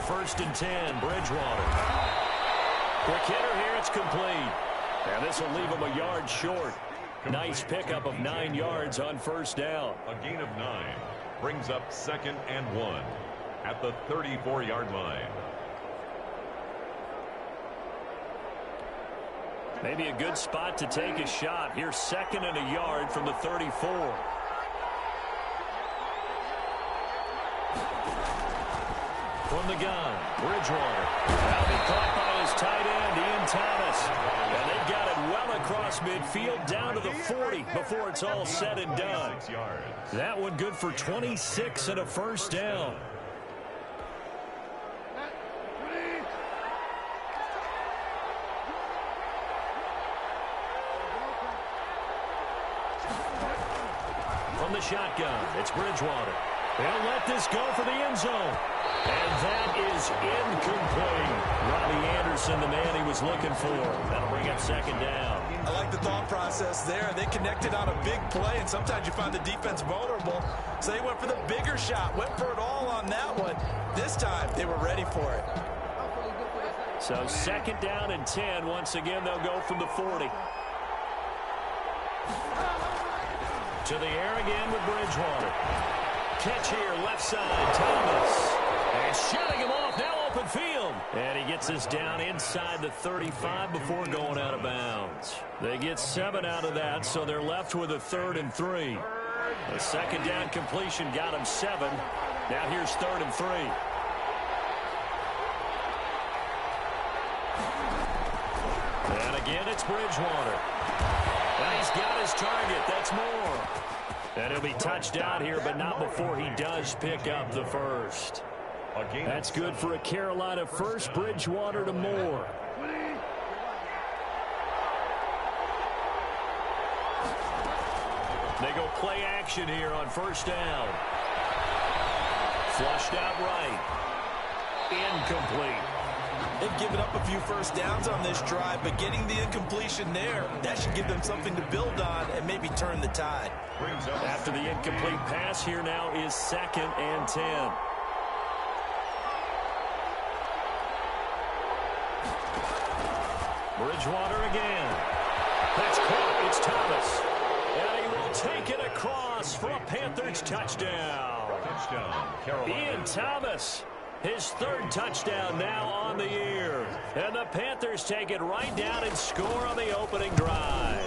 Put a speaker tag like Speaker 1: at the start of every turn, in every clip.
Speaker 1: first and 10, Bridgewater. Quick hitter here, it's complete. And this will leave him a yard short. Nice pickup of 9 yards on first down.
Speaker 2: A gain of 9 brings up 2nd and 1 at the 34-yard line.
Speaker 1: Maybe a good spot to take a shot. Here's 2nd and a yard from the 34. From the gun, Bridgewater. Now be caught by his tight end, Ian Thomas. And they've got it well across midfield down to the 40 before it's all said and done. That one good for 26 and a first down. From the shotgun, it's Bridgewater. They'll let this go for the end zone. And that is incomplete. Robbie Anderson, the man he was looking for. That'll bring up 2nd down.
Speaker 3: I like the thought process there. They connected on a big play, and sometimes you find the defense vulnerable. So they went for the bigger shot, went for it all on that one. This time, they were ready for it.
Speaker 1: So 2nd down and 10. Once again, they'll go from the 40. To the air again with Bridgewater. Catch here, left side, Thomas. And shutting him off, now open field. And he gets this down inside the 35 before going out of bounds. They get 7 out of that, so they're left with a 3rd and 3. The 2nd down completion got him 7. Now here's 3rd and 3. And again, it's Bridgewater. And he's got his target. That's more. And he'll be touched out here, but not before he does pick up the first. That's good for a Carolina first. Bridgewater to Moore. They go play action here on first down. Flushed out right. Incomplete.
Speaker 3: They've given up a few first downs on this drive, but getting the incompletion there, that should give them something to build on and maybe turn the tide.
Speaker 1: After the incomplete pass, here now is 2nd and 10. Bridgewater again. That's caught. It's Thomas. And he will take it across for a Panthers touchdown. Ian Thomas. His 3rd touchdown now on the year. And the Panthers take it right down and score on the opening drive.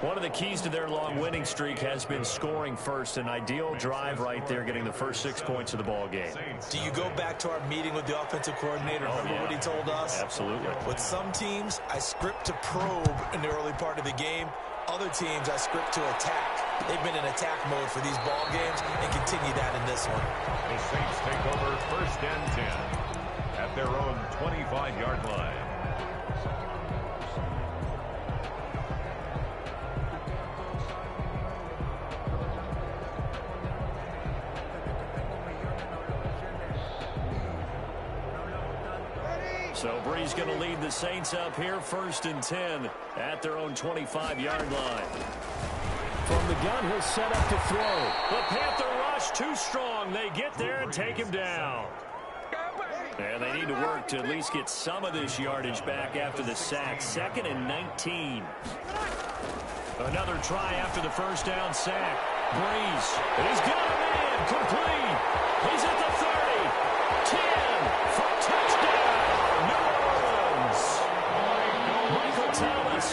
Speaker 1: One of the keys to their long winning streak has been scoring first. An ideal drive right there, getting the first 6 points of the ball game.
Speaker 3: Do you go back to our meeting with the offensive coordinator? Remember what he told us?
Speaker 1: Absolutely.
Speaker 3: With some teams, I script to probe in the early part of the game. Other teams, I script to attack. They've been in attack mode for these ball games and continue that in this one.
Speaker 2: The Saints take over 1st and 10 at their own 25-yard line.
Speaker 1: So Bree's going to lead the Saints up here 1st and 10 at their own 25-yard line. From the gun, he'll set up to throw. The Panther rush too strong. They get there and take him down. And they need to work to at least get some of this yardage back after the sack. 2nd and 19. Another try after the first down sack. Breeze. And he's got a man. Complete. He's at the 30. 10 for touchdown. New Orleans. Michael Thomas.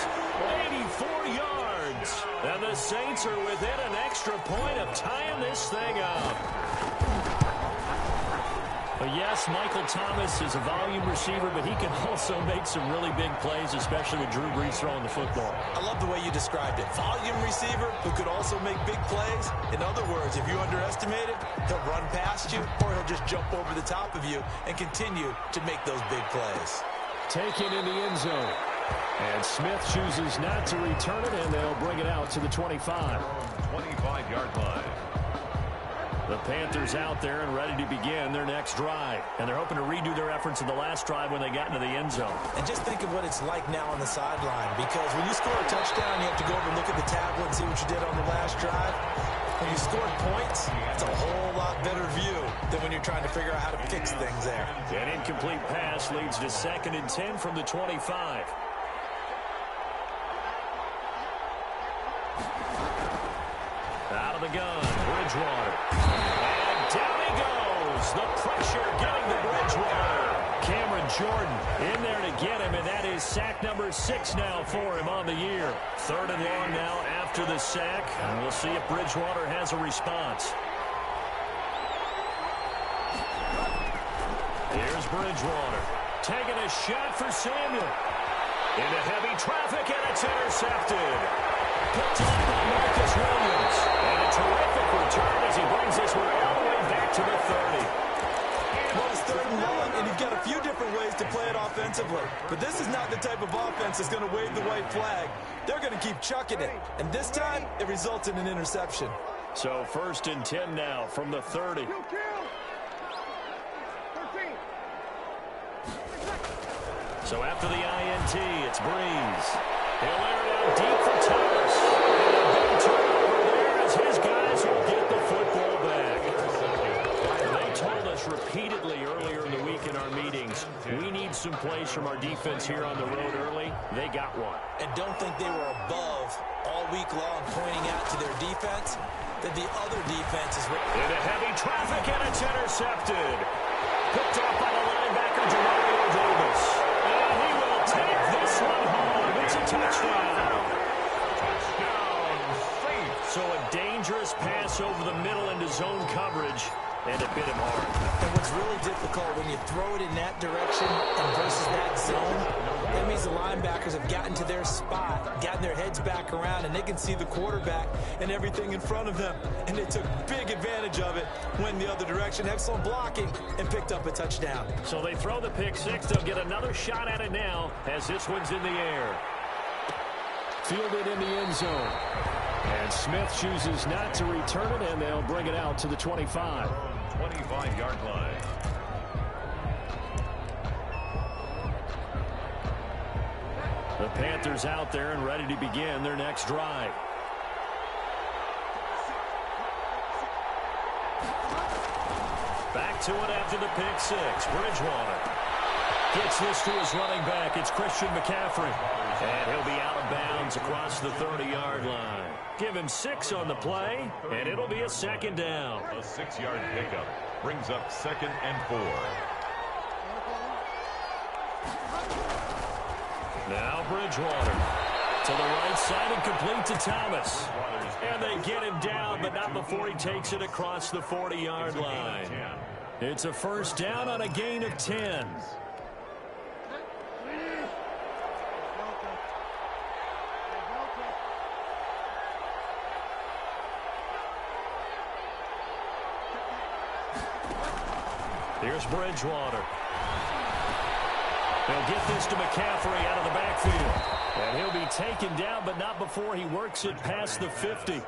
Speaker 1: 84 yards. And the Saints are within an extra point of tying this thing up. But yes, Michael Thomas is a volume receiver, but he can also make some really big plays, especially with Drew Brees throwing the football.
Speaker 3: I love the way you described it. Volume receiver who could also make big plays. In other words, if you underestimate it, he'll run past you or he'll just jump over the top of you and continue to make those big plays.
Speaker 1: Taken in the end zone. And Smith chooses not to return it, and they'll bring it out to the 25.
Speaker 2: 25-yard line.
Speaker 1: The Panthers out there and ready to begin their next drive. And they're hoping to redo their efforts in the last drive when they got into the end zone.
Speaker 3: And just think of what it's like now on the sideline. Because when you score a touchdown, you have to go over and look at the tablet and see what you did on the last drive. When you scored points, it's a whole lot better view than when you're trying to figure out how to fix things there.
Speaker 1: An incomplete pass leads to 2nd and 10 from the 25. Out of the gun, Bridgewater. And down he goes. The pressure getting to Bridgewater. Cameron Jordan in there to get him, and that is sack number 6 now for him on the year. 3rd and long now after the sack, and we'll see if Bridgewater has a response. Here's Bridgewater taking a shot for Samuel. Into heavy traffic, and it's intercepted. Picked up by Marcus Williams. And a terrific return as he brings this one all the way back to the 30.
Speaker 3: Well, it's 3rd and long, and you've got a few different ways to play it offensively. But this is not the type of offense that's going to wave the white flag. They're going to keep chucking it. And this time, it results in an interception.
Speaker 1: So 1st and 10 now from the 30. So after the INT, it's Breeze. He'll air it out deep for Thomas. And a big turnover there as his guys will get the football back. They told us repeatedly earlier in the week in our meetings, we need some plays from our defense here on the road early. They got one.
Speaker 3: And don't think they were above all week long pointing out to their defense that the other defense is...
Speaker 1: Into heavy traffic, and it's intercepted. Picked off by the linebacker, Demario Davis. And he will take this one home. It's a touchdown. So a dangerous pass over the middle into zone coverage, and it bit him hard.
Speaker 3: And what's really difficult when you throw it in that direction and versus that zone, that means the linebackers have gotten to their spot, gotten their heads back around, and they can see the quarterback and everything in front of them. And they took big advantage of it, went the other direction, excellent blocking, and picked up a touchdown.
Speaker 1: So they throw the pick six. They'll get another shot at it now as this one's in the air. Fielded in the end zone. And Smith chooses not to return it, and they'll bring it out to the 25.
Speaker 2: 25-yard line.
Speaker 1: The Panthers out there and ready to begin their next drive. Back to it after the pick six. Bridgewater gets this to his running back. It's Christian McCaffrey. And he'll be out of bounds across the 30-yard line. Give him 6 on the play, and it'll be a 2nd down.
Speaker 2: A 6-yard pickup brings up 2nd and 4.
Speaker 1: Now Bridgewater to the right side and complete to Thomas. And they get him down, but not before he takes it across the 40-yard line. It's a 1st down on a gain of 10. Here's Bridgewater. They'll get this to McCaffrey out of the backfield. And he'll be taken down, but not before he works it past the 50.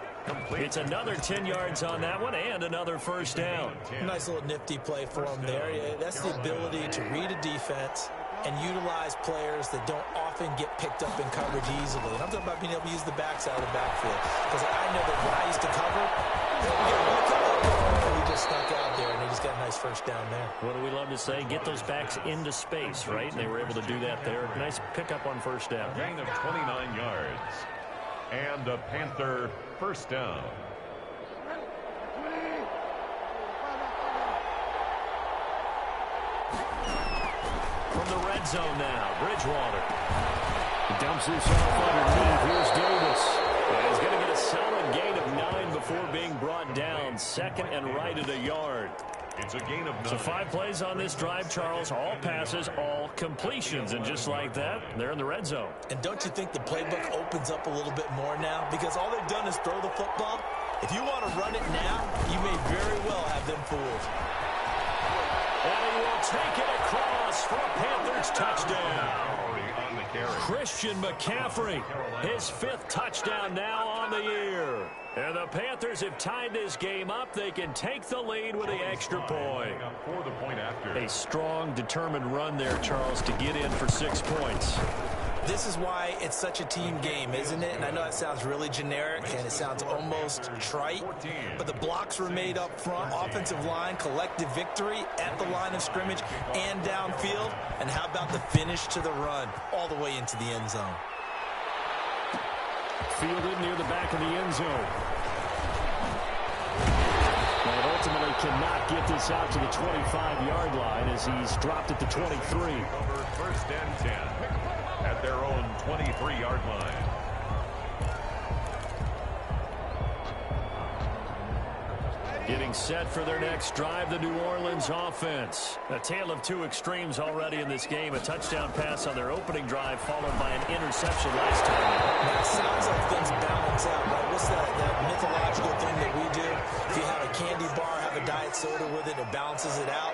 Speaker 1: It's another 10 yards on that one and another 1st down.
Speaker 3: Nice little nifty play for him there. That's the ability to read a defense and utilize players that don't often get picked up in coverage easily. And I'm talking about being able to use the backside of the backfield. Because I know that when I used to cover, he just snuck out there, and he just got a nice 1st down there.
Speaker 1: What do we love to say? Get those backs into space, right? And they were able to do that there. Nice pickup on 1st down.
Speaker 2: Gain of 29 yards. And a Panther 1st down.
Speaker 1: From the red zone now, Bridgewater. He dumps this off underneath. Here's Davis. And he's going to get a solid gain of 9 before being brought down. 2nd and right at a yard.
Speaker 2: It's a gain of 9.
Speaker 1: So 5 plays on this drive, Charles. All passes, all completions. And just like that, they're in the red zone.
Speaker 3: And don't you think the playbook opens up a little bit more now? Because all they've done is throw the football. If you want to run it now, you may very well have them fooled.
Speaker 1: And he will take it across for a Panthers touchdown. Christian McCaffrey, his 5th touchdown now on the year. And the Panthers have tied this game up. They can take the lead with the extra point.
Speaker 2: For the point after.
Speaker 1: A strong, determined run there, Charles, to get in for 6 points.
Speaker 3: This is why it's such a team game, isn't it? And I know it sounds really generic and it sounds almost trite, but the blocks were made up front, offensive line, collective victory at the line of scrimmage and downfield. And how about the finish to the run all the way into the end zone?
Speaker 1: Fielded near the back of the end zone. And ultimately cannot get this out to the 25-yard line as he's dropped at the 23.
Speaker 2: First and 10 at their own 23-yard line.
Speaker 1: Getting set for their next drive, the New Orleans offense. A tale of two extremes already in this game. A touchdown pass on their opening drive, followed by an interception last time.
Speaker 3: Now, it sounds like things balance out, right? What's that mythological thing that we do? If you have a candy bar, have a diet soda with it, it balances it out.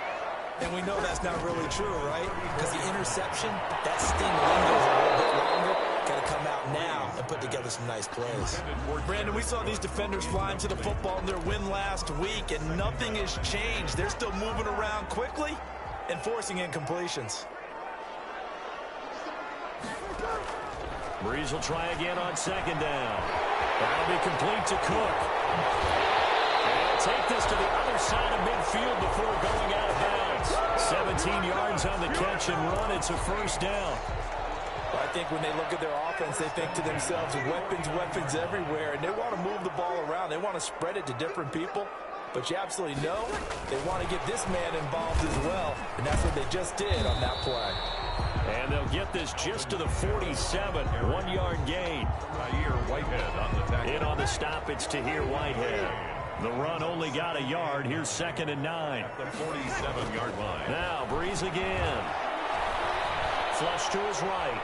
Speaker 3: And we know that's not really true, right? Because the interception, that sting lingers a little bit longer. Got to come out now and put together some nice plays. Brandon, we saw these defenders flying to the football in their win last week, and nothing has changed. They're still moving around quickly and forcing incompletions.
Speaker 1: Breeze will try again on second down. That'll be complete to Cook. And he'll take this to the other side of midfield before going out of bounds. 17 yards on the catch and run. It's a first down.
Speaker 3: Well, I think when they look at their offense, they think to themselves, weapons everywhere, and they want to move the ball around. They want to spread it to different people. But you absolutely know they want to get this man involved as well, and that's what they just did on that play.
Speaker 1: And they'll get this just to the 47, 1-yard gain. In on the stop, it's Tahir Whitehead. The run only got a yard. Here's 2nd and 9.
Speaker 2: At the 47-yard line.
Speaker 1: Now Breeze again. Flush to his right.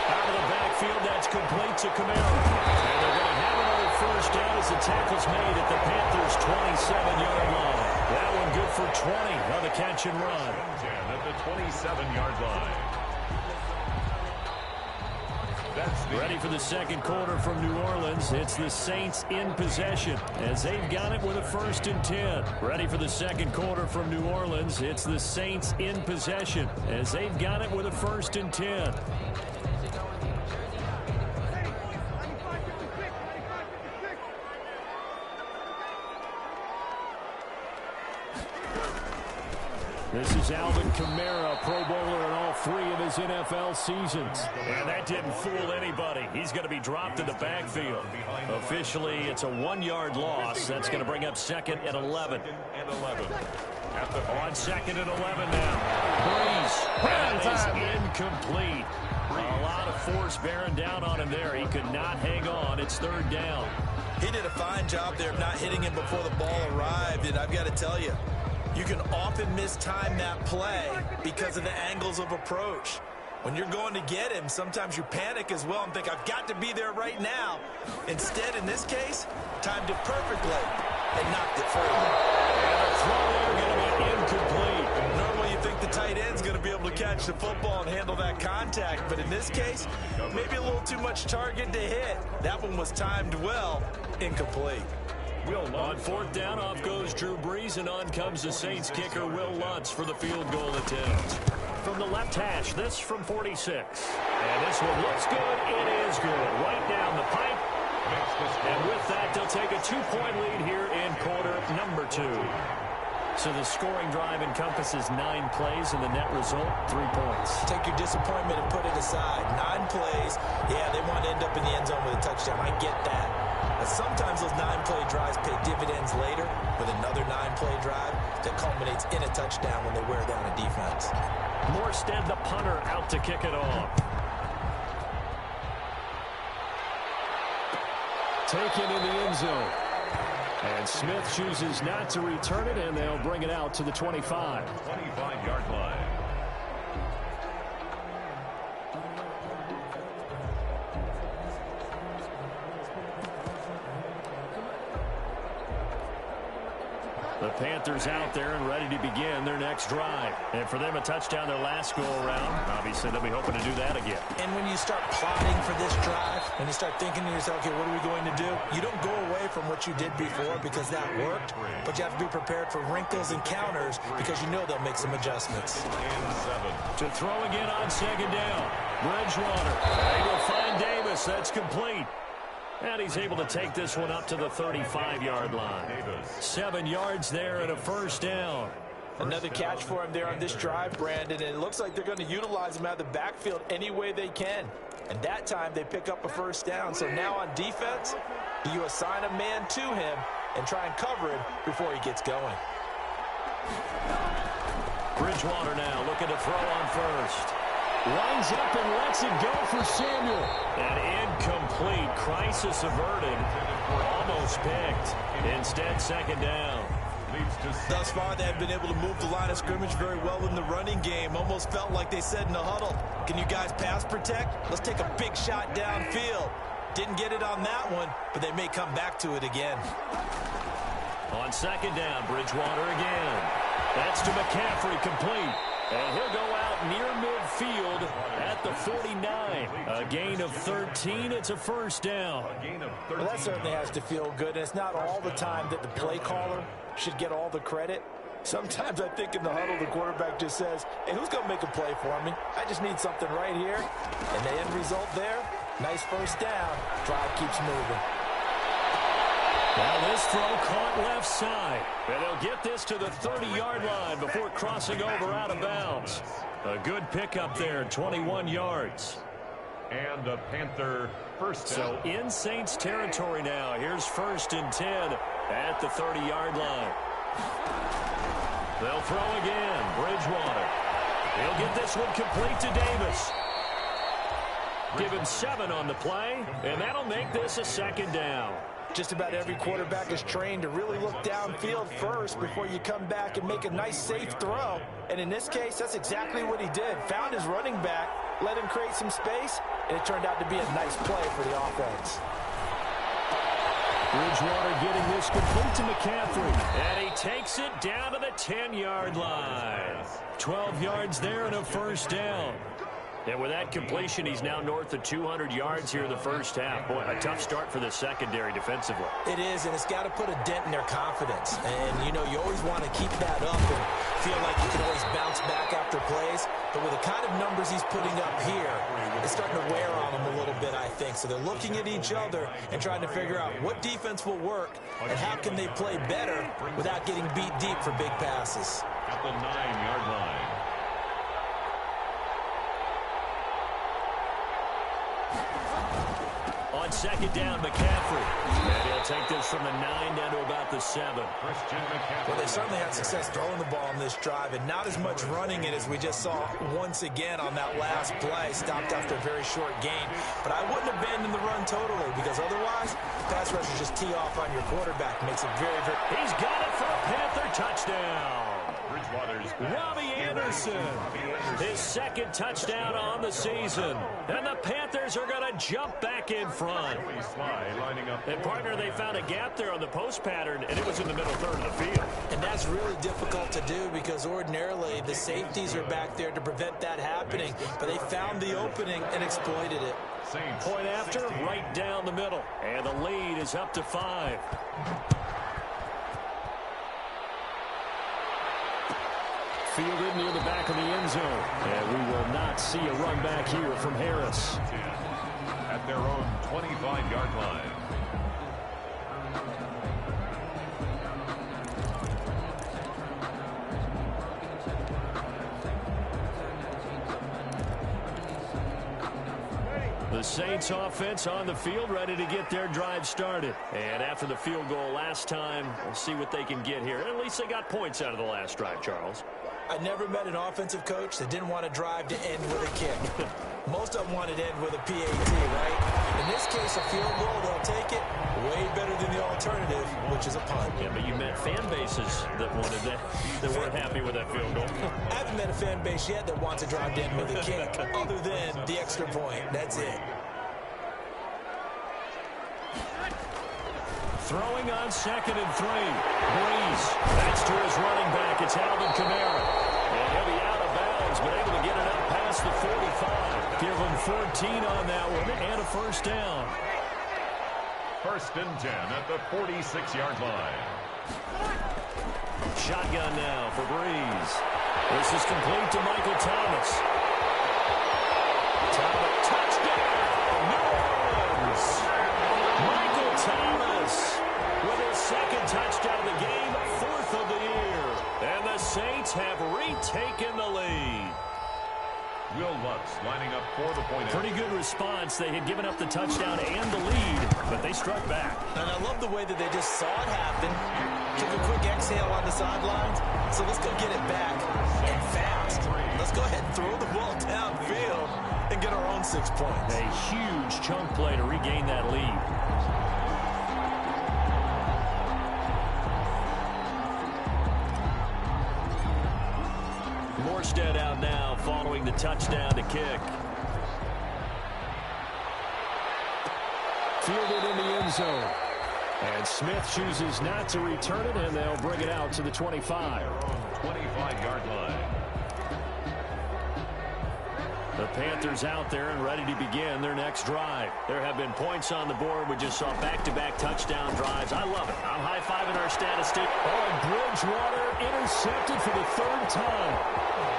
Speaker 1: Out of the backfield, that's complete to Camaro. And they're going to have another first down as the tackle's made at the Panthers' 27-yard line. That one good for 20 on the catch and run.
Speaker 2: 10 at the 27-yard line.
Speaker 1: Ready for the second quarter from New Orleans. It's the Saints in possession as they've got it with a 1st and 10. Ready for the second quarter from New Orleans. It's the Saints in possession as they've got it with a 1st and 10. This is Alvin Kamara, Pro Bowler in all 3 of his NFL seasons. And that didn't fool anybody. He's going to be dropped in the backfield. Officially, it's a 1-yard loss. That's going to bring up 2nd and 11. On 2nd and 11 now. Breeze. That is incomplete. A lot of force bearing down on him there. He could not hang on. It's 3rd down.
Speaker 3: He did a fine job there of not hitting him before the ball arrived, and I've got to tell you, you can often mistime that play because of the angles of approach. When you're going to get him, sometimes you panic as well and think, I've got to be there right now. Instead, in this case, timed it perfectly and knocked it further.
Speaker 1: And the throw there going to be incomplete.
Speaker 3: Normally, you think the tight end's going to be able to catch the football and handle that contact, but in this case, maybe a little too much target to hit. That one was timed well, incomplete.
Speaker 1: On 4th down, off goes Drew Brees, and on comes the Saints kicker, Will Lutz, for the field goal attempt. From the left hash, this from 46. And this one looks good. It is good. Right down the pipe. And with that, they'll take a 2-point lead here in quarter number 2. So the scoring drive encompasses 9 plays, and the net result, 3 points.
Speaker 3: Take your disappointment and put it aside. 9 plays. Yeah, they want to end up in the end zone with a touchdown. I get that. But sometimes those 9-play drives pay dividends later with another 9-play drive that culminates in a touchdown when they wear down a defense.
Speaker 1: Morstead, the punter, out to kick it off. Taken in the end zone. And Smith chooses not to return it, and they'll bring it out to the 25.
Speaker 2: 25-yard line.
Speaker 1: The Panthers out there and ready to begin their next drive. And for them, a touchdown their last go-around. Obviously, they'll be hoping to do that again.
Speaker 3: And when you start plotting for this drive, and you start thinking to yourself, okay, what are we going to do? You don't go away from what you did before because that worked, but you have to be prepared for wrinkles and counters because you know they'll make some adjustments.
Speaker 1: To throw again on second down. Bridgewater. They will find Davis. That's complete. And he's able to take this one up to the 35-yard line. 7 yards there and a first down.
Speaker 3: Another catch for him there on this drive, Brandon, and it looks like they're going to utilize him out of the backfield any way they can. And that time they pick up a first down. So now on defense, you assign a man to him and try and cover him before he gets going.
Speaker 1: Bridgewater now looking to throw on first. Lines up and lets it go for Samuel. And incomplete. Crisis averted. Almost picked. Instead, second down.
Speaker 3: Thus far, they have been able to move the line of scrimmage very well in the running game. Almost felt like they said in the huddle, can you guys pass protect? Let's take a big shot downfield. Didn't get it on that one, but they may come back to it again.
Speaker 1: On second down, Bridgewater again. That's to McCaffrey, complete. And he'll go out near midfield at the 49. A gain of 13. It's a first down.
Speaker 3: Well, that certainly has to feel good. And it's not all the time that the play caller should get all the credit. Sometimes I think in the huddle, the quarterback just says, hey, who's going to make a play for me? I just need something right here. And the end result there, nice first down. Drive keeps moving.
Speaker 1: Now this throw caught left side. And they'll get this to the 30-yard line before crossing over out of bounds. A good pickup there, 21 yards.
Speaker 2: And a Panther first down.
Speaker 1: So in Saints territory now. Here's 1st and 10 at the 30-yard line. They'll throw again. Bridgewater. He'll get this one complete to Davis. Give him 7 on the play, and that'll make this a second down.
Speaker 3: Just about every quarterback is trained to really look downfield first before you come back and make a nice, safe throw. And in this case, that's exactly what he did. Found his running back, let him create some space, and it turned out to be a nice play for the offense.
Speaker 1: Bridgewater getting this complete to McCaffrey. And he takes it down to the 10-yard line. 12 yards there and a first down. And with that completion, he's now north of 200 yards here in the first half. Boy, a tough start for the secondary defensively.
Speaker 3: It is, and it's got to put a dent in their confidence. And, you know, you always want to keep that up and feel like you can always bounce back after plays. But with the kind of numbers he's putting up here, it's starting to wear on them a little bit, I think. So they're looking at each other and trying to figure out what defense will work and how can they play better without getting beat deep for big passes.
Speaker 2: At the 9-yard line.
Speaker 1: On second down, McCaffrey. And he'll take this from the 9 down to about the 7.
Speaker 3: Well, they certainly had success throwing the ball on this drive, and not as much running it as we just saw once again on that last play. Stopped after a very short gain. But I wouldn't abandon the run totally, because otherwise, pass rushers just tee off on your quarterback. Makes it very, very...
Speaker 1: He's got it for a Panther touchdown. Robbie Anderson, his second touchdown on the season. And the Panthers are going to jump back in front. And, partner, they found a gap there on the post pattern, and it was in the middle third of the field.
Speaker 3: And that's really difficult to do because ordinarily the safeties are back there to prevent that happening. But they found the opening and exploited it.
Speaker 1: Point after, right down the middle. And the lead is up to 5. Fielded near the back of the end zone. And we will not see a run back here from Harris.
Speaker 2: At their own 25-yard line.
Speaker 1: The Saints offense on the field, ready to get their drive started. And after the field goal last time, we'll see what they can get here. At least they got points out of the last drive, Charles.
Speaker 3: I never met an offensive coach that didn't want to drive to end with a kick. Most of them wanted to end with a PAT, right? In this case, a field goal, they'll take it. Way better than the alternative, which is a punt.
Speaker 1: Yeah, but you met fan bases that wanted that, that weren't happy with that field goal.
Speaker 3: I haven't met a fan base yet that wants to drive to end with a kick, other than the extra point. That's it.
Speaker 1: throwing on 2nd and 3. Breeze. That's to his running back. It's Alvin Kamara. And he'll be out of bounds, but able to get it up past the 45. Give him 14 on that one and a first down.
Speaker 2: 1st and 10 at the 46-yard line.
Speaker 1: Shotgun now for Breeze. This is complete to Michael Thomas. Thomas, touchdown, New Orleans. Michael Thomas with his 2nd touchdown of the game, 4th of the year. And the Saints have retaken the lead.
Speaker 2: Will Lutz lining up for the point.
Speaker 1: Pretty good response. They had given up the touchdown and the lead, but they struck back.
Speaker 3: And I love the way that they just saw it happen, took a quick exhale on the sidelines. So let's go get it back and fast. Let's go ahead and throw the ball downfield and get our own 6 points.
Speaker 1: A huge chunk play to regain that lead. Morstead out now following the touchdown to kick. Fielded in the end zone. And Smith chooses not to return it, and they'll bring it out to the 25.
Speaker 2: 25-yard line.
Speaker 1: The Panthers out there and ready to begin their next drive. There have been points on the board. We just saw back-to-back touchdown drives. I love it. I'm high-fiving our statistic. Oh, and Bridgewater intercepted for the 3rd time.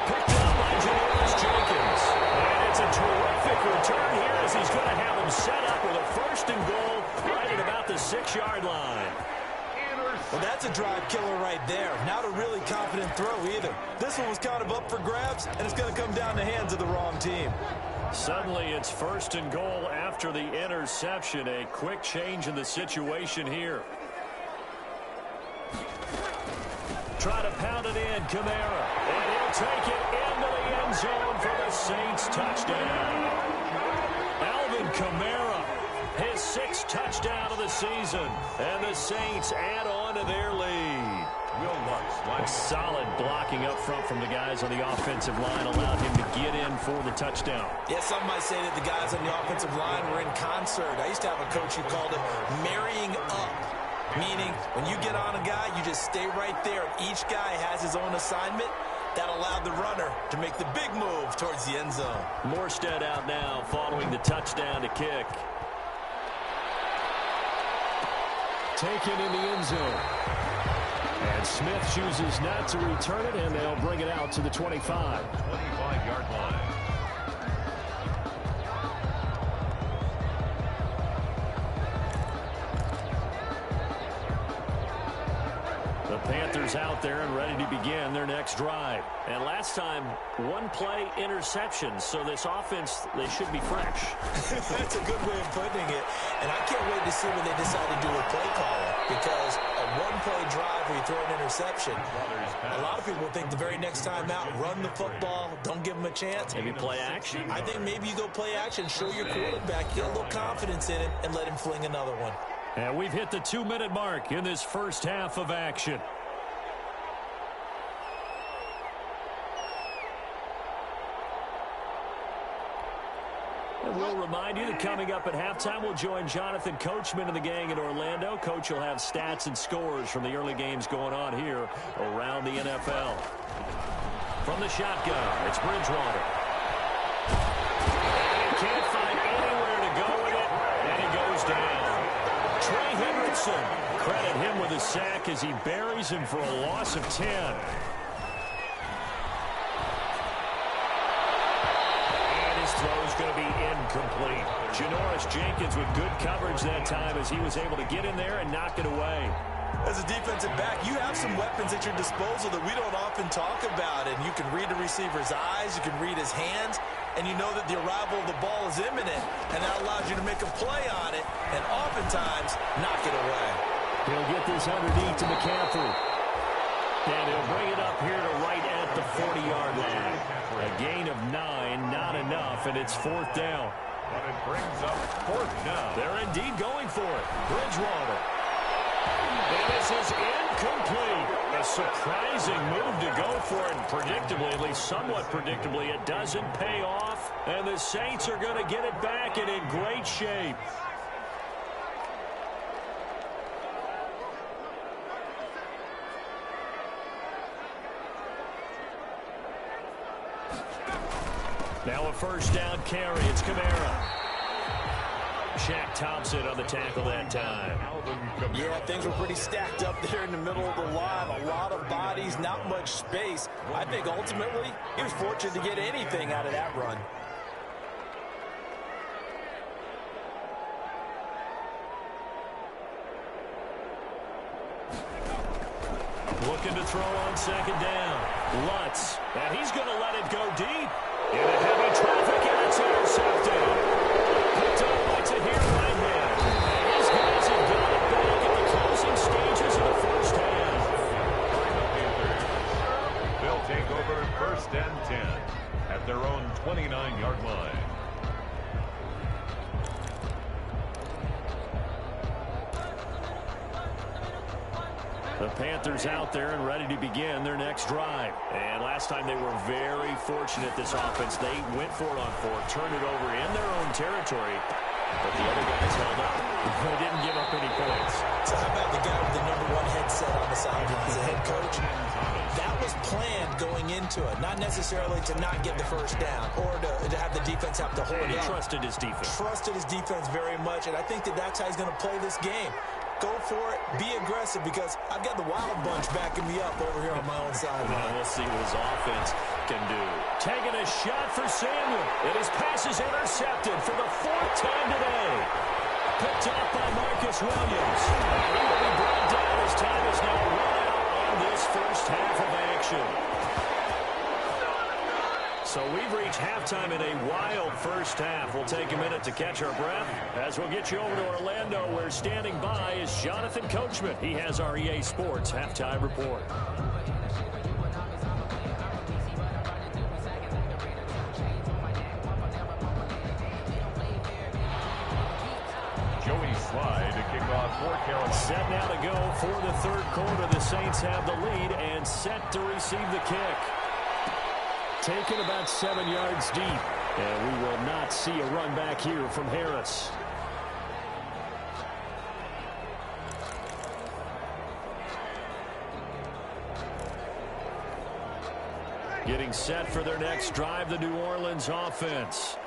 Speaker 1: Picked up by Janoris Jenkins. And it's a terrific return here as he's going to have him set up with a 1st and goal right at about the 6-yard line.
Speaker 3: Well, that's a drive killer right there. Not a really confident throw either. This one was kind of up for grabs, and it's going to come down the hands of the wrong team.
Speaker 1: Suddenly, it's 1st and goal after the interception. A quick change in the situation here. Try to pound it in, Kamara. And he'll take it into the end zone for the Saints touchdown. Alvin Kamara, his 6th touchdown of the season. And the Saints add on to their lead.
Speaker 2: Will Lutz.
Speaker 1: Solid blocking up front from the guys on the offensive line allowed him to get in for the touchdown.
Speaker 3: Yeah, some might say that the guys on the offensive line were in concert. I used to have a coach who called it marrying up. Meaning, when you get on a guy, you just stay right there. Each guy has his own assignment. That allowed the runner to make the big move towards the end zone.
Speaker 1: Morstead out now following the touchdown to kick. Taken in the end zone. And Smith chooses not to return it, and they'll bring it out to the 25.
Speaker 2: 25-yard line.
Speaker 1: The Panthers out there and ready to begin their next drive. And last time, 1-play interception. So this offense, they should be fresh.
Speaker 3: That's a good way of putting it. And I can't wait to see when they decide to do a play caller. Because a 1-play drive where you throw an interception, a lot of people think the very next time out, run the football, don't give them a chance.
Speaker 1: Maybe play action.
Speaker 3: I think maybe you go play action, show your quarterback, get a little confidence in him, and let him fling another one.
Speaker 1: And we've hit the 2-minute mark in this first half of action. And we'll remind you that coming up at halftime, we'll join Jonathan Coachman and the gang in Orlando. Coach will have stats and scores from the early games going on here around the NFL. From the shotgun, it's Bridgewater. And he can't find anywhere to go with it, and he goes down. Trey Hendrickson, credit him with a sack as he buries him for a loss of 10. Throw's going to be incomplete. Janoris Jenkins with good coverage that time as he was able to get in there and knock it away.
Speaker 3: As a defensive back, you have some weapons at your disposal that we don't often talk about. And you can read the receiver's eyes, you can read his hands, and you know that the arrival of the ball is imminent. And that allows you to make a play on it and oftentimes knock it away.
Speaker 1: He'll get this underneath to McCaffrey. And he'll bring it up here to right at the 40-yard line. A gain of 9, not enough, and it's 4th down.
Speaker 2: But it brings up 4th down.
Speaker 1: They're indeed going for it. Bridgewater. And this is incomplete. A surprising move to go for it. Predictably, at least somewhat predictably, it doesn't pay off. And the Saints are going to get it back and in great shape. Now a first down carry. It's Kamara. Shaq Thompson on the tackle that time.
Speaker 3: Yeah, things were pretty stacked up there in the middle of the line. A lot of bodies, not much space. I think ultimately he was fortunate to get anything out of that run.
Speaker 1: Looking to throw on second down. Lutz. And he's going to let it go deep. Into heavy traffic, and it's intercepted. Picked up by Tahir Whitehead. And these guys have got it back in the closing stages of the first half.
Speaker 2: They'll take over first and 10 at their own 29-yard line.
Speaker 1: The Panthers out there and ready to begin their next drive. And last time they were very fortunate, this offense. They went for it on fourth, turned it over in their own territory. But the other guys held up. They didn't give up any points.
Speaker 3: So how about the guy with the #1 headset on the sideline as a head coach? That was planned going into it. Not necessarily to not get the first down or to have the defense have to hold
Speaker 1: And he
Speaker 3: up.
Speaker 1: trusted his defense.
Speaker 3: Trusted his defense very much, and I think that's how he's going to play this game. Go for it. Be aggressive, because I've got the wild bunch backing me up over here on my own sideline.
Speaker 1: We'll see what his offense can do. Taking a shot for Samuel. And his pass is intercepted for the 4th time today. Picked up by Marcus Williams. And he will be brought down as time is now run out on this first half of action. So we've reached halftime in a wild first half. We'll take a minute to catch our breath as we'll get you over to Orlando, where standing by is Jonathan Coachman. He has our EA Sports halftime report.
Speaker 2: Joey Slye to kick off for Carolina.
Speaker 1: Set now to go for the third quarter. The Saints have the lead and set to receive the kick. Taken about 7 yards deep. And we will not see a run back here from Harris. Getting set for their next drive, the New Orleans offense.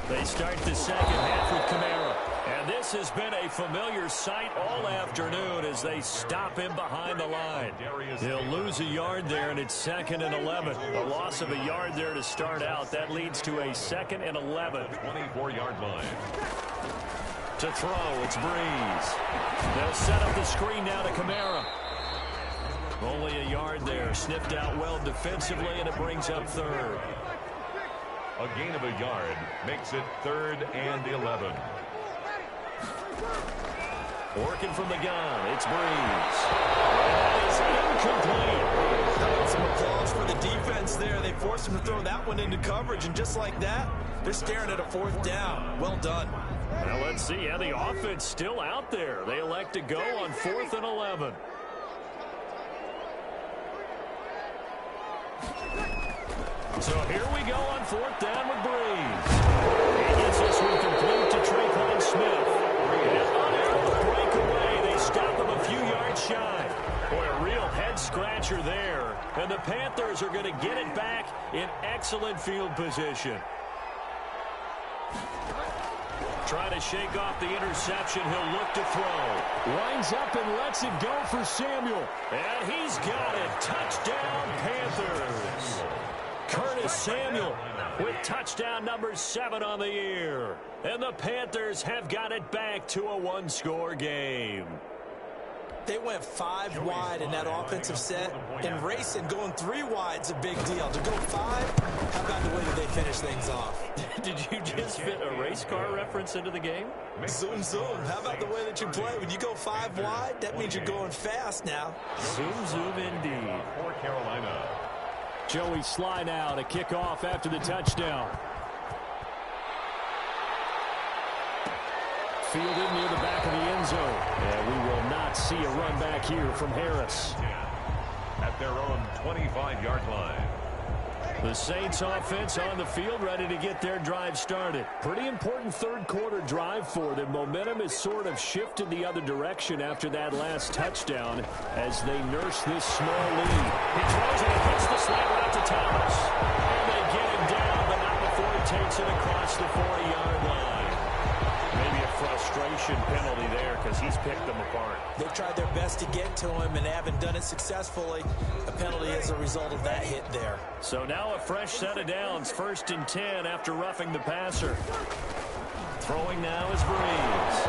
Speaker 1: They start the second half with Kamara. And this has been a familiar sight all afternoon as they stop him behind the line. He'll lose a yard there, and it's 2nd and 11. A loss of a yard there to start out. That leads to a 2nd and 11.
Speaker 2: 24-yard line.
Speaker 1: To throw, it's Breeze. They'll set up the screen now to Kamara. Only a yard there. Sniffed out well defensively, and it brings up 3rd.
Speaker 2: A gain of a yard makes it 3rd and 11.
Speaker 1: Working from the gun, it's Breeze. That is incomplete.
Speaker 3: Some applause for the defense there. They forced him to throw that one into coverage, and just like that, they're staring at a 4th down. Well done.
Speaker 1: Well, let's see. Yeah, the offense still out there. They elect to go on 4th and 11. So here we go on 4th down with Breeze. He gets this one complete to Traquan Smith. And unable to break away, they stop him a few yards shy. Boy, a real head-scratcher there. And the Panthers are going to get it back in excellent field position. Trying to shake off the interception. He'll look to throw. Winds up and lets it go for Samuel. And he's got it. Touchdown, Panthers. Curtis Samuel with touchdown number 7 on the year. And the Panthers have got it back to a 1-score game.
Speaker 3: They went 5 wide in that offensive set, and racing going 3 wide is a big deal. To go 5, how about the way that they finish things off?
Speaker 1: Did you just fit a race car reference into the game?
Speaker 3: Zoom, zoom. How about the way that you play? When you go 5 wide, that means you're going fast now.
Speaker 1: Zoom, zoom indeed.
Speaker 2: For Carolina.
Speaker 1: Joey Slye now to kick off after the touchdown. Fielded near the back of the end zone. And we will not see a run back here from Harris.
Speaker 2: At their own 25-yard line.
Speaker 1: The Saints offense on the field, ready to get their drive started. Pretty important third quarter drive for them. Momentum has sort of shifted the other direction after that last touchdown as they nurse this small lead. He throws it and hits the slant right to Thomas. And they get him down, but not before he takes it across the 40-yard line. Maybe a frustration penalty there because he's picked them apart.
Speaker 3: They've tried their best to get to him and haven't done it successfully. A penalty as a result of that hit there.
Speaker 1: So now a fresh set of downs, 1st and 10 after roughing the passer. Throwing now is Breeze.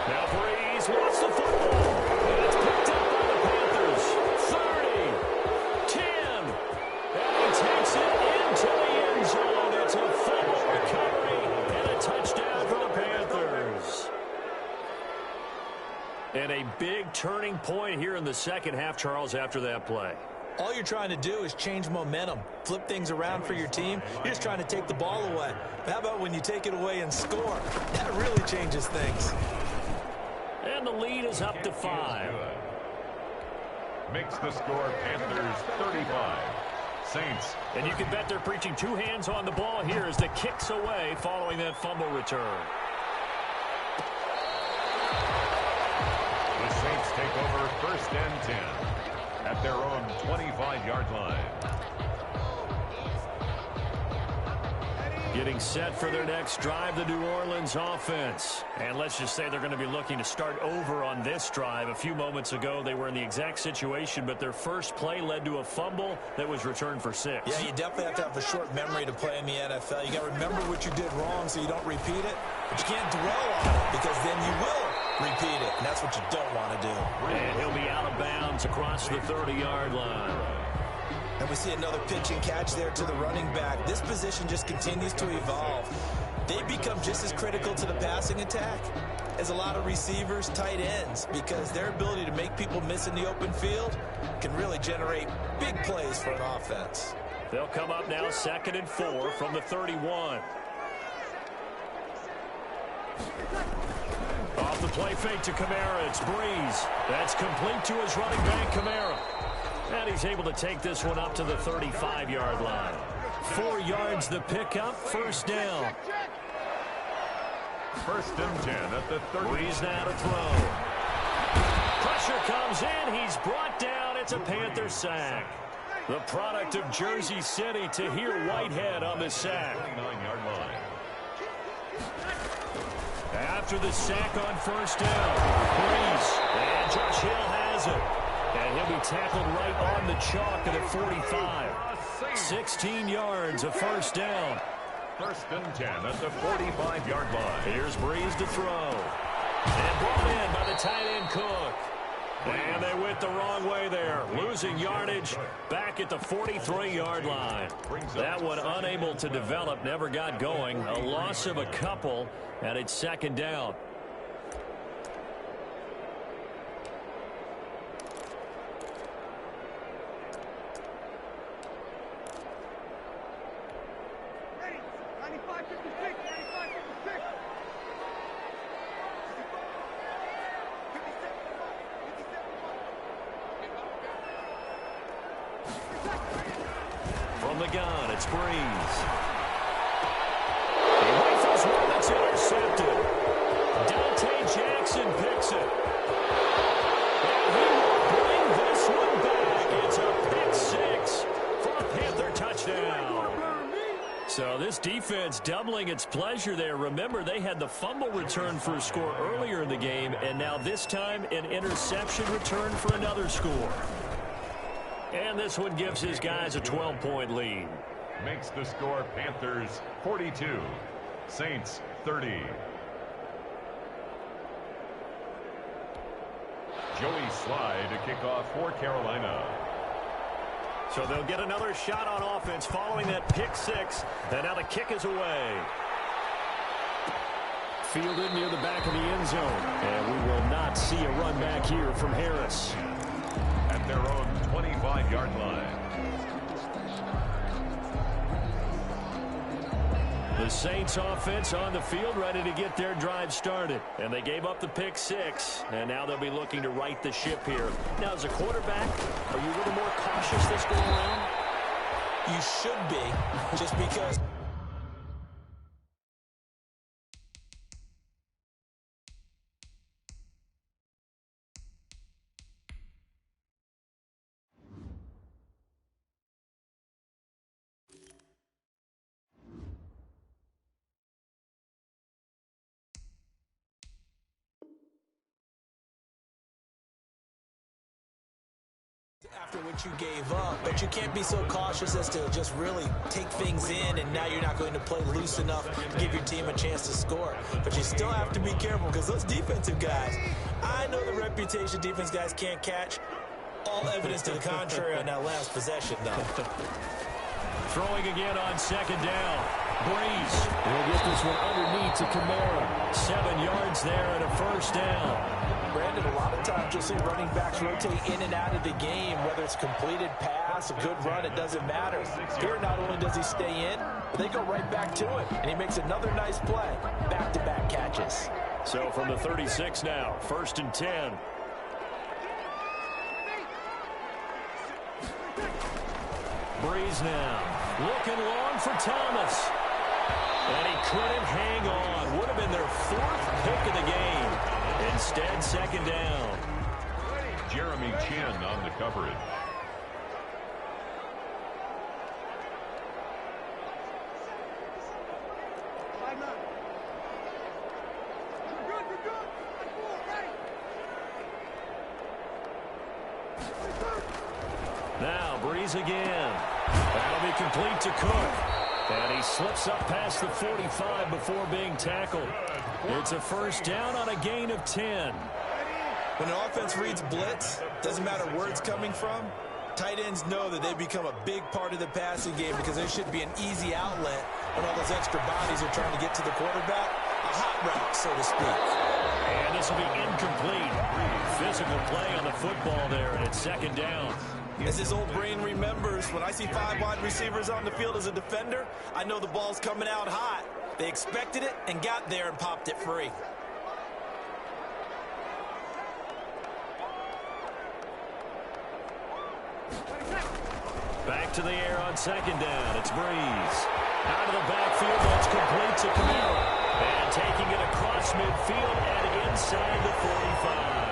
Speaker 1: Now Breeze wants the football. And it's picked up by the Panthers. 30, 10. And he takes it into the end zone. It's a fumble recovery and a touchdown for the Panthers. And a big turning point here in the second half, Charles, after that play.
Speaker 3: All you're trying to do is change momentum, flip things around for your team. You're just trying to take the ball away. But how about when you take it away and score? That really changes things.
Speaker 1: And the lead is up to 5.
Speaker 2: Makes the score Panthers 35. Saints.
Speaker 1: And you can bet they're preaching 2 hands on the ball here as the kick's away following that fumble return.
Speaker 2: The Saints take over 1st and 10 at their own 25-yard line.
Speaker 1: Getting set for their next drive, the New Orleans offense. And let's just say they're going to be looking to start over on this drive. A few moments ago, they were in the exact situation, but their first play led to a fumble that was returned for 6.
Speaker 3: Yeah, you definitely have to have a short memory to play in the NFL. You got to remember what you did wrong so you don't repeat it. But you can't dwell on it because then you will repeat it, and that's what you don't want to do.
Speaker 1: And he'll be out of bounds across the 30-yard line.
Speaker 3: And we see another pitch and catch there to the running back. This position just continues to evolve. They become just as critical to the passing attack as a lot of receivers, tight ends, because their ability to make people miss in the open field can really generate big plays for an offense.
Speaker 1: They'll come up now 2nd and 4 from the 31. Off the play fake to Kamara, it's Breeze. That's complete to his running back, Kamara. And he's able to take this one up to the 35-yard line. 4 yards the pickup, 1st down.
Speaker 2: 1st and 10 at the 30.
Speaker 1: Breeze now to throw. Pressure comes in, he's brought down, it's a Panther sack. The product of Jersey City, Tahir Whitehead on the sack.
Speaker 2: 29-yard line.
Speaker 1: After the sack on 1st down, Breeze, and Josh Hill has it. And he'll be tackled right on the chalk at a 45. 16 yards, a 1st down.
Speaker 2: 1st and 10 at the 45-yard line.
Speaker 1: Here's Breeze to throw. And brought in by the tight end Cook. And they went the wrong way there. Losing yardage back at the 43-yard line. That one unable to develop, never got going. A loss of a couple, and it's 2nd down. From the gun, it's Breeze. He rifles one that's intercepted. Dante Jackson picks it. And he will bring this one back. It's a pick 6 for a Panther touchdown. So this defense doubling its pleasure there. Remember, they had the fumble return for a score earlier in the game, and now this time an interception return for another score. And this one gives his guys a 12-point lead.
Speaker 2: Makes the score Panthers 42, Saints 30. Joey Slye to kick off for Carolina.
Speaker 1: So they'll get another shot on offense following that pick 6. And now the kick is away. Fielded near the back of the end zone. And we will not see a run back here from Harris.
Speaker 2: At their own 25-yard line.
Speaker 1: The Saints offense on the field ready to get their drive started. And they gave up the pick 6. And now they'll be looking to right the ship here. Now, as a quarterback, are you a little more cautious this go around?
Speaker 3: You should be, just because. After what you gave up, but you can't be so cautious as to just really take things in, and now you're not going to play loose enough to give your team a chance to score. But you still have to be careful because those defensive guys, I know the reputation defense guys can't catch. All evidence to the contrary on that last possession, though.
Speaker 1: Throwing again on second down. Breeze will get this one underneath to Kamara. 7 yards there and a first down.
Speaker 3: Brandon, a lot of times you'll see running backs rotate in and out of the game, whether it's completed pass, a good run, it doesn't matter. Here, not only does he stay in, but they go right back to him, and he makes another nice play. Back-to-back catches.
Speaker 1: So from the 36 now, 1st and 10. Breeze now, looking long for Thomas. And he couldn't hang on. Would have been their 4th pick of the game. Instead, second down.
Speaker 2: Jeremy Chin on the coverage.
Speaker 1: Now, Breeze again. That'll be complete to Cook. And he slips up past the 45 before being tackled. It's a first down on a gain of 10.
Speaker 3: When an offense reads blitz, doesn't matter where it's coming from, tight ends know that they become a big part of the passing game because there should be an easy outlet when all those extra bodies are trying to get to the quarterback. A hot route, so to speak.
Speaker 1: And this will be incomplete. Physical play on the football there, and it's second down.
Speaker 3: As his old brain remembers, when I see 5 wide receivers on the field as a defender, I know the ball's coming out hot. They expected it and got there and popped it free.
Speaker 1: Back to the air on second down. It's Breeze. Out of the backfield, that's complete to Kamara. And taking it across midfield and inside the 45.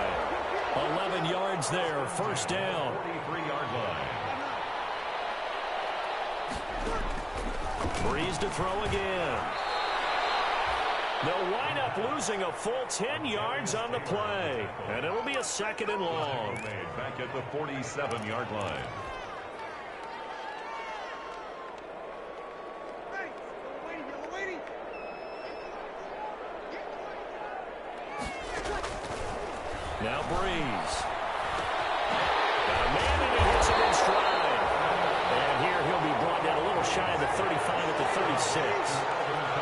Speaker 1: 11 yards there, first down.
Speaker 2: 43-yard line.
Speaker 1: Breeze to throw again. They'll wind up losing a full 10 yards on the play. And it'll be a second and long.
Speaker 2: Back at the 47-yard line.
Speaker 1: Now Breeze. Got a man and he hits it in stride. And here he'll be brought down a little shy of the 35 at the 36.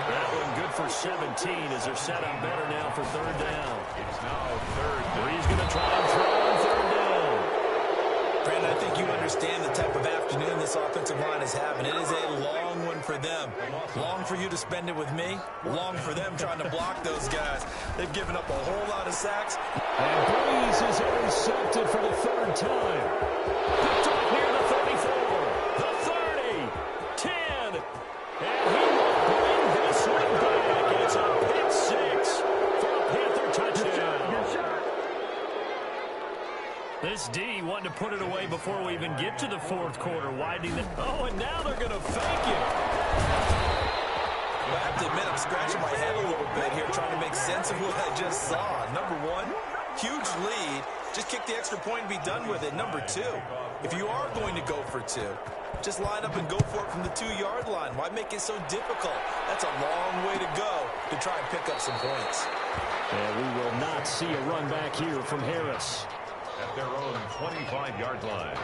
Speaker 1: That one good for 17 as they're set up better now for third down.
Speaker 2: It's now third.
Speaker 1: Breeze going to try and throw on third down.
Speaker 3: Brandon, I think you understand the type of afternoon this offensive line is having. It is a long one for them. Long for you to spend it with me. Long for them trying to block those guys. They've given up a whole lot of sacks.
Speaker 1: And Breeze is intercepted for the third time. Picked up near the 34, the 30, 10, and he will bring this one back. It's a pick six for a Panther touchdown. This D wanting to put it away before we even get to the fourth quarter, widening the... Oh, and now they're going to fake it.
Speaker 3: I have to admit, I'm scratching my head a little bit here trying to make sense of what I just saw. Number one, huge lead. Just kick the extra point and be done with it. Number two, if you are going to go for two, just line up and go for it from the 2-yard line. Why make it so difficult? That's a long way to go to try and pick up some points.
Speaker 1: And we will not see a run back here from Harris.
Speaker 2: At their own 25-yard line.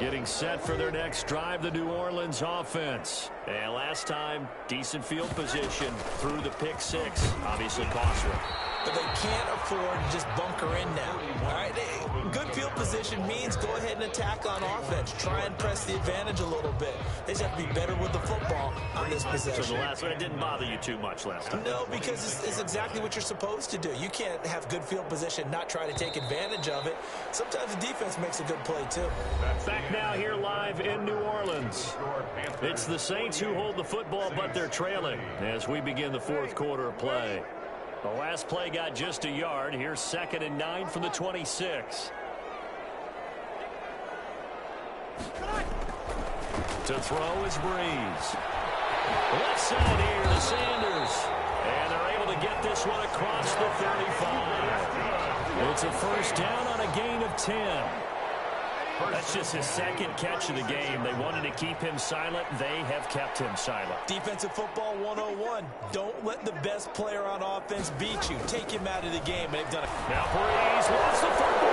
Speaker 1: Getting set for their next drive, the New Orleans offense. And last time, decent field position through the pick six. Obviously costly.
Speaker 3: But they can't afford to just bunker in now. All right, good field position means go ahead and attack on offense. Try and press the advantage a little bit. They just have to be better with the football on this possession.
Speaker 1: So the last one, it didn't bother you too much last time?
Speaker 3: No, because it's exactly what you're supposed to do. You can't have good field position, not try to take advantage of it. Sometimes the defense makes a good play, too.
Speaker 1: Back now here live in New Orleans. It's the Saints who hold the football, but they're trailing as we begin the fourth quarter of play. The last play got just a yard. Here's 2nd and 9 from the 26. To throw is Breeze. Left side here to Sanders. And they're able to get this one across the 35. It's a first down on a gain of 10. That's just his second catch of the game. They wanted to keep him silent. They have kept him silent.
Speaker 3: Defensive football 101. Don't let the best player on offense beat you. Take him out of the game. And they've done it.
Speaker 1: Now Breeze wants the football.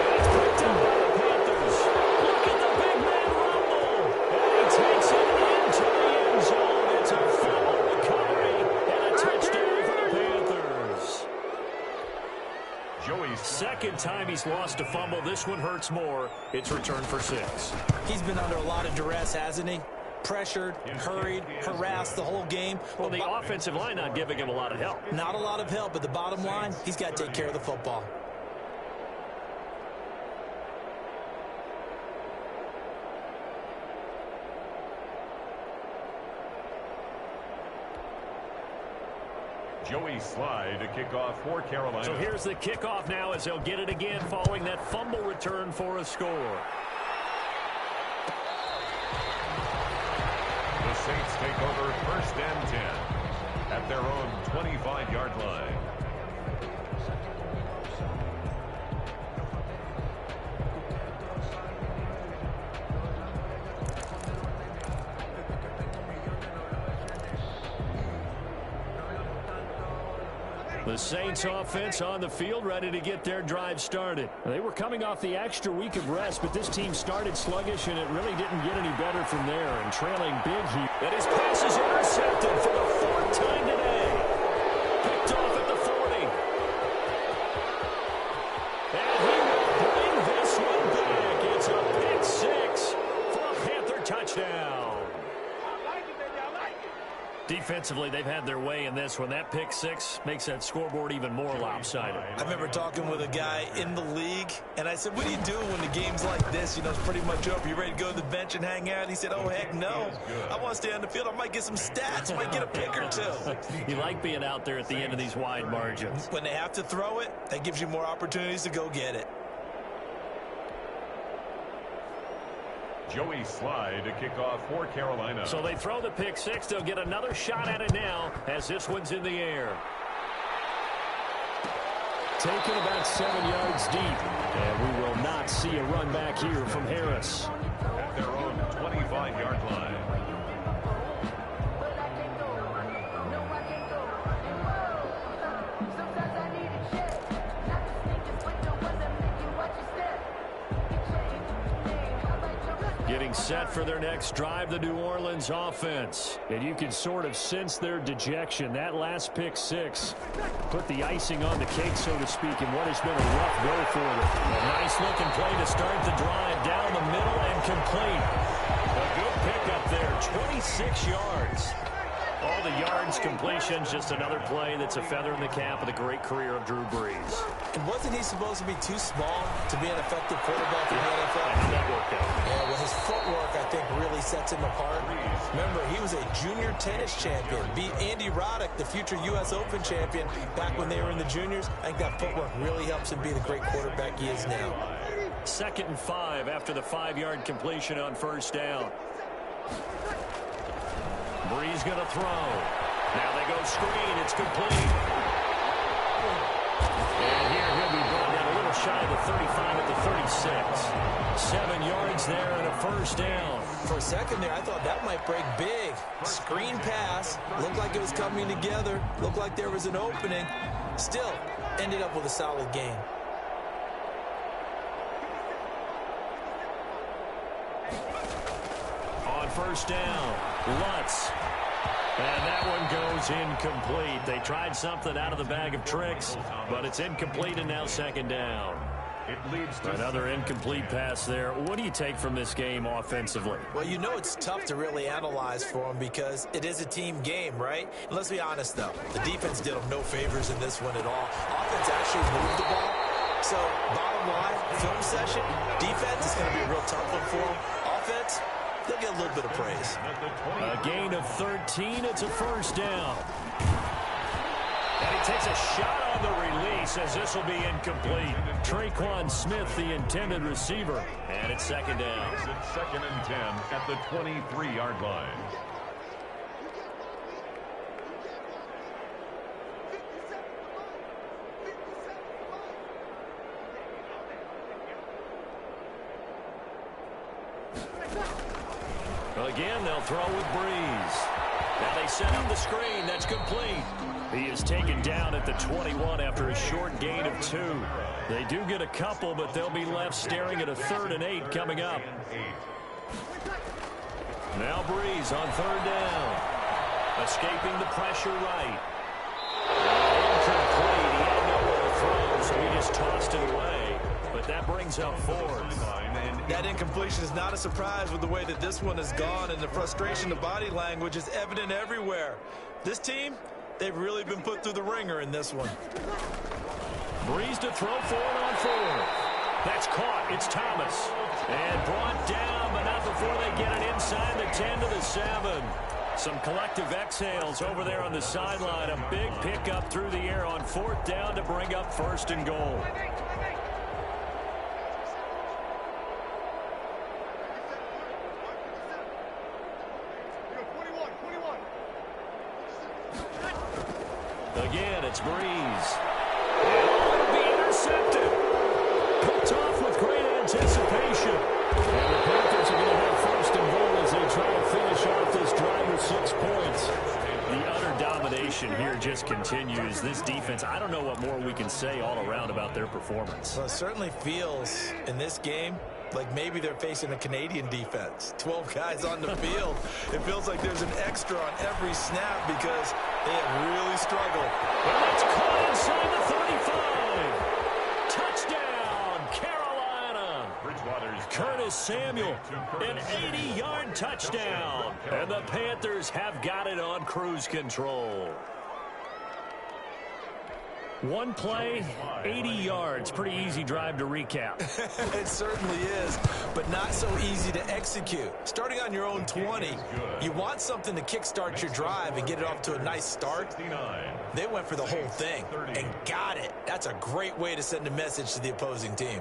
Speaker 1: And it's picked up by the Panthers. Look at the big man rumble. And he takes it into the end zone. It's a fumble recovery and a touchdown for the Panthers. Second time he's lost a fumble. This one hurts more. It's returned for 6.
Speaker 3: He's been under a lot of duress, hasn't he? Pressured, hurried, harassed the whole game.
Speaker 1: Well, the offensive line not giving him a lot of help.
Speaker 3: Not a lot of help, but the bottom line, he's got to take care of the football.
Speaker 2: Joey Slye to kick off for Carolina.
Speaker 1: So here's the kickoff now as they'll get it again following that fumble return for a score.
Speaker 2: The Saints take over 1st and 10 at their own 25-yard line.
Speaker 1: The Saints offense on the field, ready to get their drive started. They were coming off the extra week of rest, but this team started sluggish, and it really didn't get any better from there. And trailing big here. And his pass is intercepted for the 4th time today. Picked off at the 40. And he will bring this one back. It's a pick 6 for a Panther touchdown. Defensively, they've had their way in this one. That pick 6 makes that scoreboard even more lopsided.
Speaker 3: I remember talking with a guy in the league, and I said, what do you do when the game's like this? You know, it's pretty much over. You ready to go to the bench and hang out? He said, oh, heck no. I want to stay on the field. I might get some stats. I might get a pick or 2.
Speaker 1: You like being out there at the end of these wide margins.
Speaker 3: When they have to throw it, that gives you more opportunities to go get it.
Speaker 2: Joey Slye to kick off for Carolina.
Speaker 1: So they throw the pick 6. They'll get another shot at it now as this one's in the air. Taken about 7 yards deep. And we will not see a run back here from Harris.
Speaker 2: At their own 25-yard line.
Speaker 1: Getting set for their next drive, the New Orleans offense. And you can sort of sense their dejection. That last pick 6 put the icing on the cake, so to speak, in what has been a rough go for them. A nice-looking play to start the drive down the middle and complete. A good pickup there, 26 yards. All the yards, completions, just another play that's a feather in the cap of the great career of Drew Brees.
Speaker 3: And wasn't he supposed to be too small to be an effective quarterback in the NFL?
Speaker 1: How did that work out?
Speaker 3: Yeah, well, his footwork, I think, really sets him apart. Remember, he was a junior tennis champion. Beat Andy Roddick, the future U.S. Open champion, back when they were in the juniors. I think that footwork really helps him be the great quarterback he is now.
Speaker 1: 2nd and 5 after the 5-yard completion on first down. Breeze going to throw. Now they go screen. It's complete. And here he'll be brought down a little shy of the 35 at the 36. 7 yards there and a first down.
Speaker 3: For a second there, I thought that might break big. Screen pass. Looked like it was coming together. Looked like there was an opening. Still, ended up with a solid game.
Speaker 1: on first down. Lutz. And that one goes incomplete. They tried something out of the bag of tricks, but it's incomplete and now second down.
Speaker 2: It leads to
Speaker 1: another incomplete pass there. What do you take from this game offensively?
Speaker 3: Well, you know it's tough to really analyze for them because it is a team game, right? And let's be honest, though. The defense did them no favors in this one at all. Offense actually moved the ball. So, bottom line, film session, defense is going to be a real tough one for them. Offense, they'll get a little bit of praise.
Speaker 1: A gain of 13. It's a first down. And he takes a shot on the release as this will be incomplete. Traquan Smith, the intended receiver. And it's second down.
Speaker 2: It's second and 10 at the 23-yard line.
Speaker 1: Again, they'll throw with Breeze. Now they set up the screen. That's complete. He is taken down at the 21 after a short gain of 2. They do get a couple, but they'll be left staring at a 3rd and 8 coming up. Now Breeze on third down. Escaping the pressure right. Incomplete. He had nowhere to throw, so he just tossed it away. But that brings up 4th.
Speaker 3: That incompletion is not a surprise with the way that this one has gone, and the frustration, the body language is evident everywhere. This team, they've really been put through the ringer in this one.
Speaker 1: Breeze to throw forward on 4th. That's caught. It's Thomas. And brought down, but not before they get it inside the 10 to the 7. Some collective exhales over there on the sideline. A big pickup through the air on 4th down to bring up 1st and goal. Again, it's Breeze. And it'll be intercepted. Picked off with great anticipation. And the Panthers are going to have 1st and goal as they try to finish off this drive with 6 points. The utter domination here just continues. This defense, I don't know what more we can say all around about their performance.
Speaker 3: Well, it certainly feels in this game like maybe they're facing a Canadian defense. 12 guys on the field. It feels like there's an extra on every snap because they have really struggled.
Speaker 1: Well, it's caught inside the 35. Touchdown, Carolina. Curtis Samuel, an 80-yard touchdown. And the Panthers have got it on cruise control. One play, 80 yards. Pretty easy drive to recap.
Speaker 3: It certainly is, but not so easy to execute. Starting on your own 20, you want something to kickstart your drive and get it off to a nice start. They went for the whole thing and got it. That's a great way to send a message to the opposing team.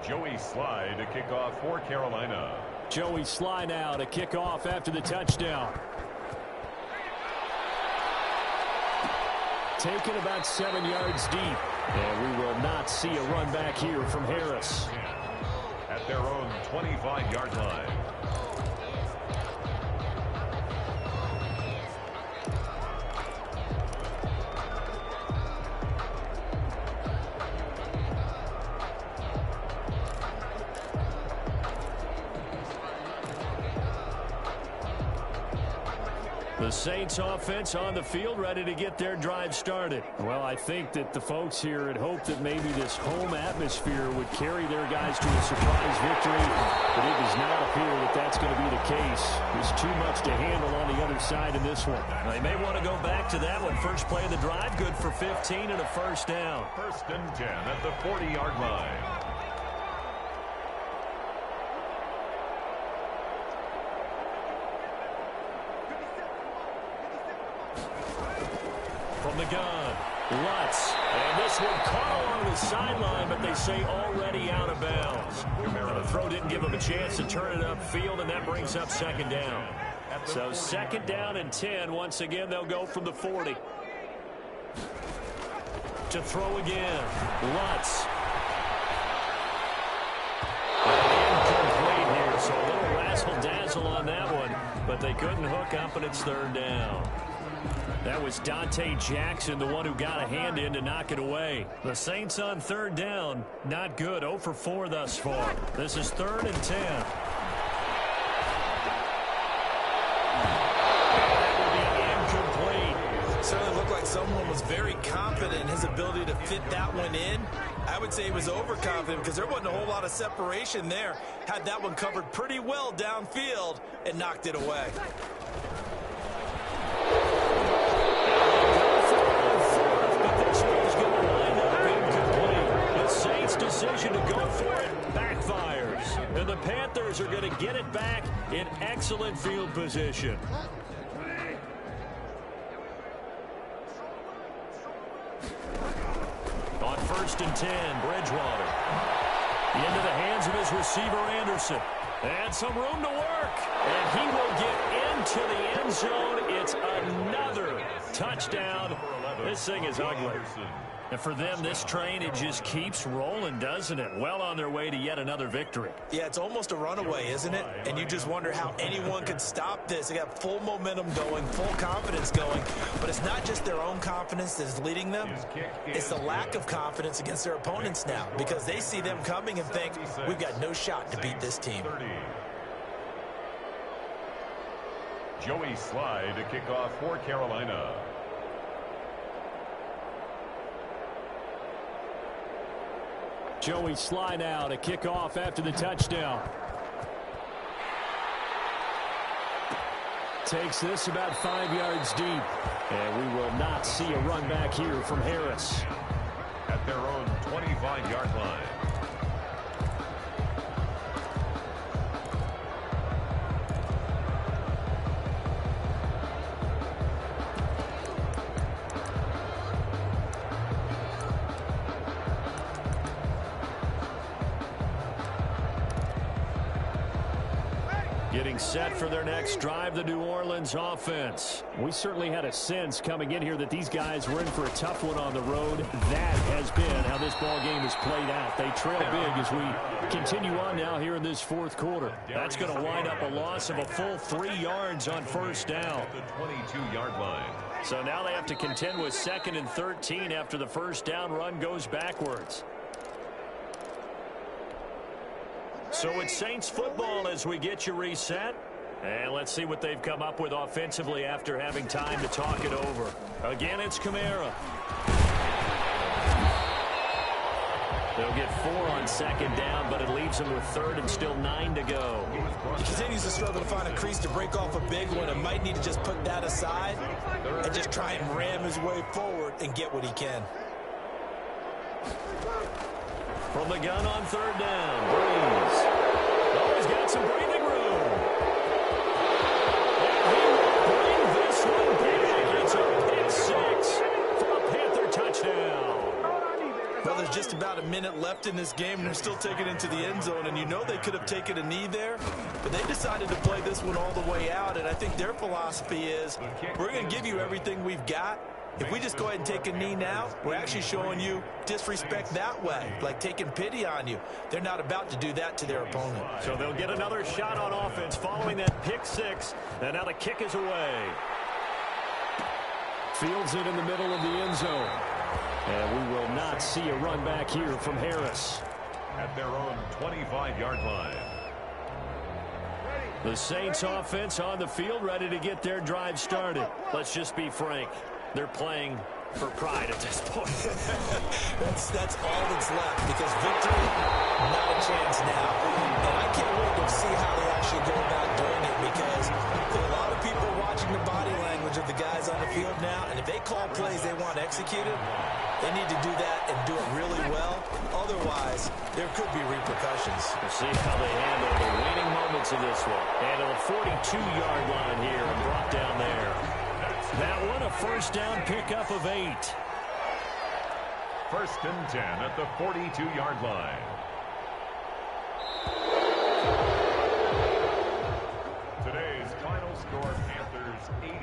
Speaker 2: Joey Sly to kick off for Carolina.
Speaker 1: Joey Sly now to kick off after the touchdown. Taken about 7 yards deep. And we will not see a run back here from Harris.
Speaker 2: At their own 25-yard line.
Speaker 1: The Saints offense on the field, ready to get their drive started. Well, I think that the folks here had hoped that maybe this home atmosphere would carry their guys to a surprise victory, but it does not appear that that's going to be the case. There's too much to handle on the other side in this one. They may want to go back to that one. First play of the drive, good for 15 and a 1st down.
Speaker 2: 1st and 10 at the 40-yard line.
Speaker 1: From the gun, Lutz. And this one caught along the sideline, but they say already out of bounds. And the throw didn't give him a chance to turn it upfield, and that brings up 2nd down. So 2nd down and 10. Once again, they'll go from the 40. To throw again, Lutz. Incomplete here, so a little razzle-dazzle on that one, but they couldn't hook up, and it's 3rd down. That was Dante Jackson, the one who got a hand in to knock it away. The Saints on third down. Not good. 0 for 4 thus far. This is 3rd and 10. That will be incomplete.
Speaker 3: Certainly looked like someone was very confident in his ability to fit that one in. I would say he was overconfident because there wasn't a whole lot of separation there. Had that one covered pretty well downfield and knocked it away.
Speaker 1: Decision to go for it backfires. And the Panthers are going to get it back in excellent field position. On 1st and 10, Bridgewater. Into the hands of his receiver, Anderson. And some room to work. And he will get into the end zone. It's another touchdown. This thing is ugly. And for them, this train, it just keeps rolling, doesn't it? Well on their way to yet another victory.
Speaker 3: Yeah, it's almost a runaway, isn't it? And you just wonder how anyone could stop this. They got full momentum going, full confidence going. But it's not just their own confidence that is leading them. It's the lack of confidence against their opponents now because they see them coming and think, we've got no shot to beat this team.
Speaker 2: Joey Slye to kick off for Carolina.
Speaker 1: Joey Slye now to kick off after the touchdown. Takes this about 5 yards deep. And we will not see a run back here from Harris.
Speaker 2: At their own 25-yard line.
Speaker 1: Getting set for their next drive, the New Orleans offense. We certainly had a sense coming in here that these guys were in for a tough one on the road. That has been how this ball game has played out. They trail big as we continue on now here in this 4th quarter. That's going to wind up a loss of a full 3 yards on 1st down.
Speaker 2: The 22-yard line.
Speaker 1: So now they have to contend with 2nd and 13 after the 1st down run goes backwards. So it's Saints football as we get you reset. And let's see what they've come up with offensively after having time to talk it over. Again, it's Kamara. They'll get 4 on 2nd down, but it leaves them with 3rd and still 9 to go.
Speaker 3: He continues to struggle to find a crease to break off a big one and might need to just put that aside and just try and ram his way forward and get what he can.
Speaker 1: From the gun on 3rd down, Breeze. Oh, he's got some breathing room. And he will bring this one back. It's a pick 6 for a Panther touchdown.
Speaker 3: Well, there's just about a minute left in this game, and they're still taking it into the end zone. And you know they could have taken a knee there, but they decided to play this one all the way out. And I think their philosophy is, we're going to give you everything we've got. If we just go ahead and take a knee now, we're actually showing you disrespect that way, like taking pity on you. They're not about to do that to their opponent.
Speaker 1: So they'll get another shot on offense following that pick 6, and now the kick is away. Fields it in the middle of the end zone. And we will not see a run back here from Harris.
Speaker 2: At their own 25-yard line.
Speaker 1: The Saints offense on the field ready to get their drive started. Let's just be frank. They're playing for pride at this point.
Speaker 3: that's all that's left because victory, not a chance now. And I can't wait to see how they actually go about doing it because there are a lot of people watching the body language of the guys on the field now, and if they call plays they want executed, they need to do that and do it really well. Otherwise, there could be repercussions.
Speaker 1: We'll see how they handle the waning moments of this one. Handle the 42-yard line here and brought down there. That one, a 1st down pickup of 8.
Speaker 2: 1st and 10 at the 42-yard line. Today's final score, Panthers 83.